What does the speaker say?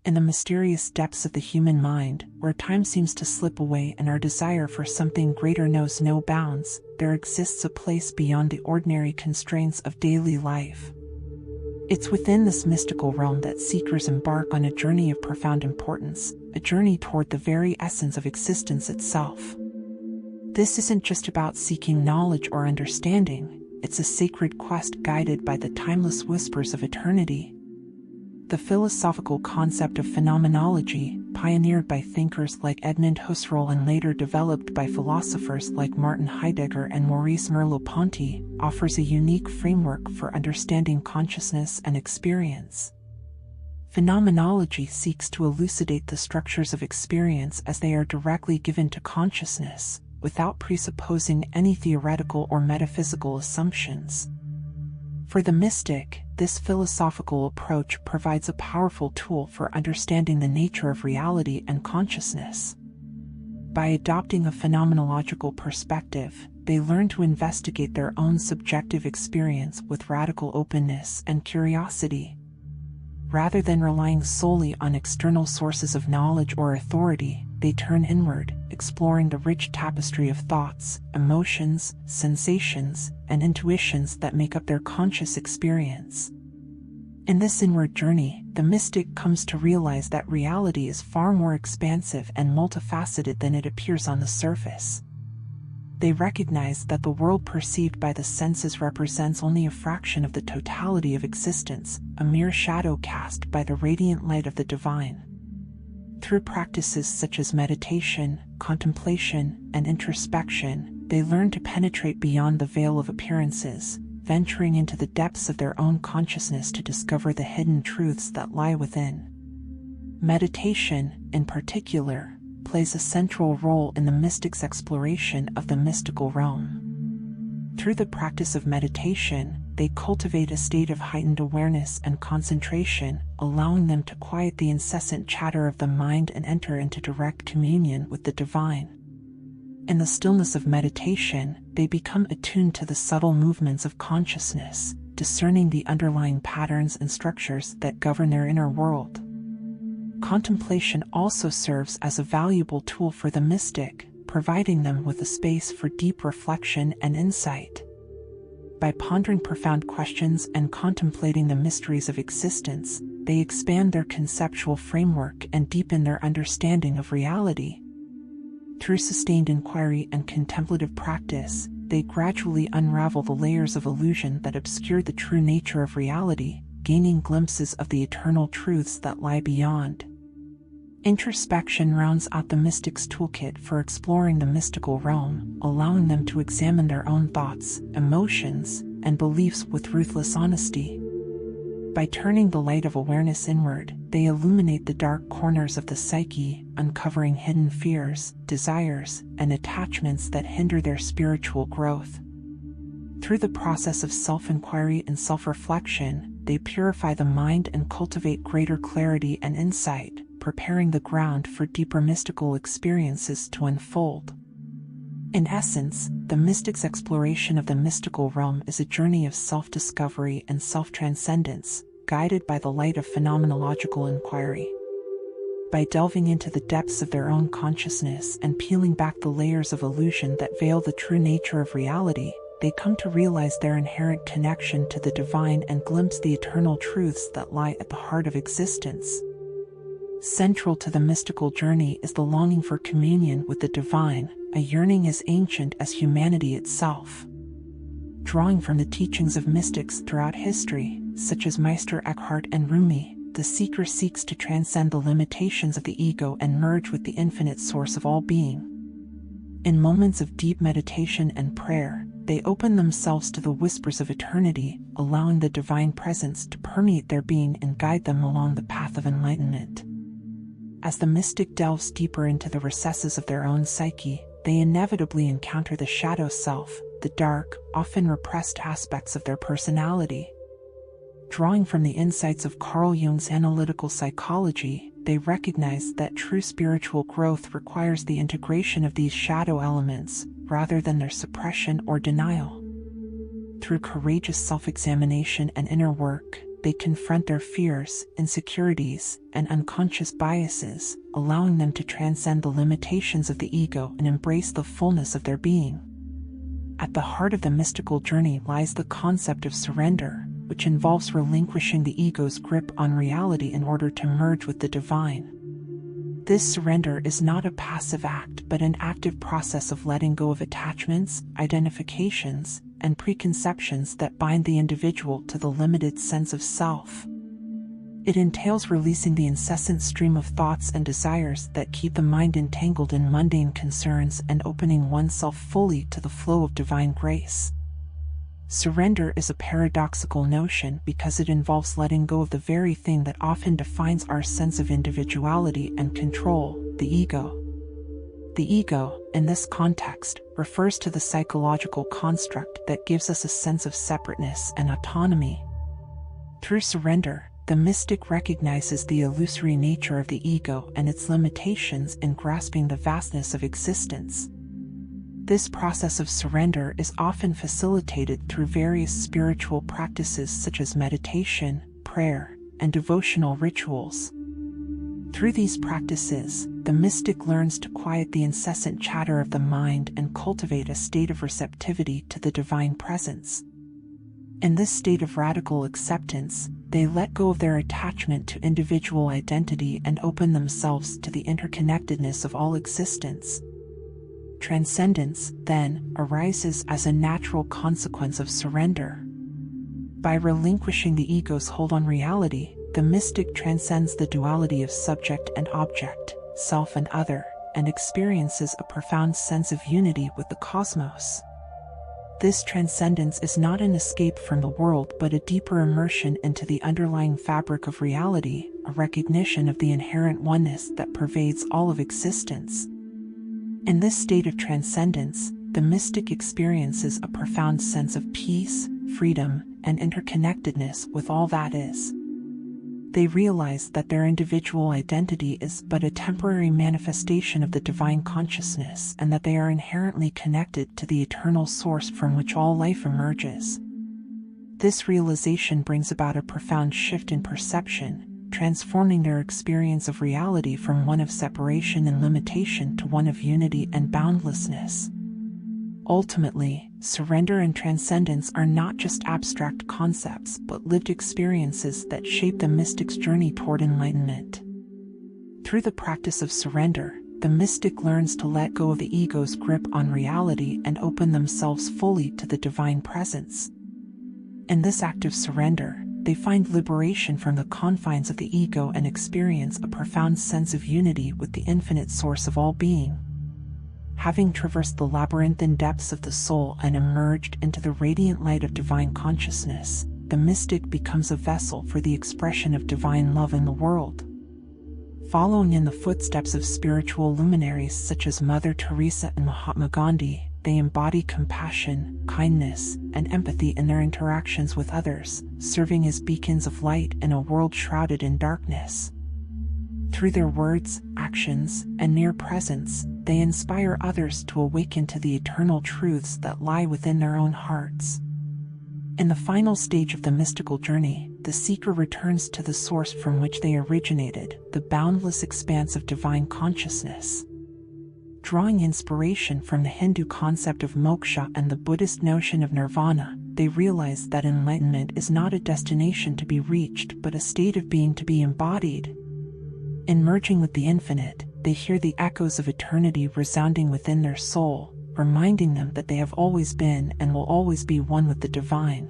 In the mysterious depths of the human mind, where time seems to slip away and our desire for something greater knows no bounds, there exists a place beyond the ordinary constraints of daily life. It's within this mystical realm that seekers embark on a journey of profound importance, a journey toward the very essence of existence itself. This isn't just about seeking knowledge or understanding, it's a sacred quest guided by the timeless whispers of eternity. The philosophical concept of phenomenology, pioneered by thinkers like Edmund Husserl and later developed by philosophers like Martin Heidegger and Maurice Merleau-Ponty, offers a unique framework for understanding consciousness and experience. Phenomenology seeks to elucidate the structures of experience as they are directly given to consciousness, without presupposing any theoretical or metaphysical assumptions. For the mystic, this philosophical approach provides a powerful tool for understanding the nature of reality and consciousness. By adopting a phenomenological perspective, they learn to investigate their own subjective experience with radical openness and curiosity. Rather than relying solely on external sources of knowledge or authority, they turn inward, exploring the rich tapestry of thoughts, emotions, sensations, and intuitions that make up their conscious experience. In this inward journey, the mystic comes to realize that reality is far more expansive and multifaceted than it appears on the surface. They recognize that the world perceived by the senses represents only a fraction of the totality of existence, a mere shadow cast by the radiant light of the divine. Through practices such as meditation, contemplation, and introspection, they learn to penetrate beyond the veil of appearances, venturing into the depths of their own consciousness to discover the hidden truths that lie within. Meditation, in particular, plays a central role in the mystic's exploration of the mystical realm. Through the practice of meditation, they cultivate a state of heightened awareness and concentration, allowing them to quiet the incessant chatter of the mind and enter into direct communion with the divine. In the stillness of meditation, they become attuned to the subtle movements of consciousness, discerning the underlying patterns and structures that govern their inner world. Contemplation also serves as a valuable tool for the mystic, providing them with a space for deep reflection and insight. By pondering profound questions and contemplating the mysteries of existence, they expand their conceptual framework and deepen their understanding of reality. Through sustained inquiry and contemplative practice, they gradually unravel the layers of illusion that obscure the true nature of reality, gaining glimpses of the eternal truths that lie beyond. Introspection rounds out the mystic's toolkit for exploring the mystical realm, allowing them to examine their own thoughts, emotions, and beliefs with ruthless honesty. By turning the light of awareness inward, they illuminate the dark corners of the psyche, uncovering hidden fears, desires, and attachments that hinder their spiritual growth. Through the process of self-inquiry and self-reflection, they purify the mind and cultivate greater clarity and insight, preparing the ground for deeper mystical experiences to unfold. In essence, the mystic's exploration of the mystical realm is a journey of self-discovery and self-transcendence, guided by the light of phenomenological inquiry. By delving into the depths of their own consciousness and peeling back the layers of illusion that veil the true nature of reality, they come to realize their inherent connection to the divine and glimpse the eternal truths that lie at the heart of existence. Central to the mystical journey is the longing for communion with the divine, a yearning as ancient as humanity itself. Drawing from the teachings of mystics throughout history, such as Meister Eckhart and Rumi, the seeker seeks to transcend the limitations of the ego and merge with the infinite source of all being. In moments of deep meditation and prayer, they open themselves to the whispers of eternity, allowing the divine presence to permeate their being and guide them along the path of enlightenment. As the mystic delves deeper into the recesses of their own psyche, they inevitably encounter the shadow self, the dark, often repressed aspects of their personality. Drawing from the insights of Carl Jung's analytical psychology, they recognize that true spiritual growth requires the integration of these shadow elements, rather than their suppression or denial. Through courageous self-examination and inner work, they confront their fears, insecurities, and unconscious biases, allowing them to transcend the limitations of the ego and embrace the fullness of their being. At the heart of the mystical journey lies the concept of surrender, which involves relinquishing the ego's grip on reality in order to merge with the divine. This surrender is not a passive act but an active process of letting go of attachments, identifications, and preconceptions that bind the individual to the limited sense of self. It entails releasing the incessant stream of thoughts and desires that keep the mind entangled in mundane concerns and opening oneself fully to the flow of divine grace. Surrender is a paradoxical notion because it involves letting go of the very thing that often defines our sense of individuality and control, the ego. The ego, in this context, refers to the psychological construct that gives us a sense of separateness and autonomy. Through surrender, the mystic recognizes the illusory nature of the ego and its limitations in grasping the vastness of existence. This process of surrender is often facilitated through various spiritual practices such as meditation, prayer, and devotional rituals. Through these practices, the mystic learns to quiet the incessant chatter of the mind and cultivate a state of receptivity to the divine presence. In this state of radical acceptance, they let go of their attachment to individual identity and open themselves to the interconnectedness of all existence. Transcendence, then, arises as a natural consequence of surrender. By relinquishing the ego's hold on reality, the mystic transcends the duality of subject and object, self and other, and experiences a profound sense of unity with the cosmos. This transcendence is not an escape from the world but a deeper immersion into the underlying fabric of reality, a recognition of the inherent oneness that pervades all of existence. In this state of transcendence, the mystic experiences a profound sense of peace, freedom, and interconnectedness with all that is. They realize that their individual identity is but a temporary manifestation of the divine consciousness and that they are inherently connected to the eternal source from which all life emerges. This realization brings about a profound shift in perception, transforming their experience of reality from one of separation and limitation to one of unity and boundlessness. Ultimately, surrender and transcendence are not just abstract concepts but lived experiences that shape the mystic's journey toward enlightenment. Through the practice of surrender, the mystic learns to let go of the ego's grip on reality and open themselves fully to the divine presence. In this act of surrender, they find liberation from the confines of the ego and experience a profound sense of unity with the infinite source of all being. Having traversed the labyrinthine depths of the soul and emerged into the radiant light of divine consciousness, the mystic becomes a vessel for the expression of divine love in the world. Following in the footsteps of spiritual luminaries such as Mother Teresa and Mahatma Gandhi, they embody compassion, kindness, and empathy in their interactions with others, serving as beacons of light in a world shrouded in darkness. Through their words, actions, and near presence, they inspire others to awaken to the eternal truths that lie within their own hearts. In the final stage of the mystical journey, the seeker returns to the source from which they originated, the boundless expanse of divine consciousness. Drawing inspiration from the Hindu concept of moksha and the Buddhist notion of nirvana, they realize that enlightenment is not a destination to be reached but a state of being to be embodied. In merging with the infinite, they hear the echoes of eternity resounding within their soul, reminding them that they have always been and will always be one with the divine.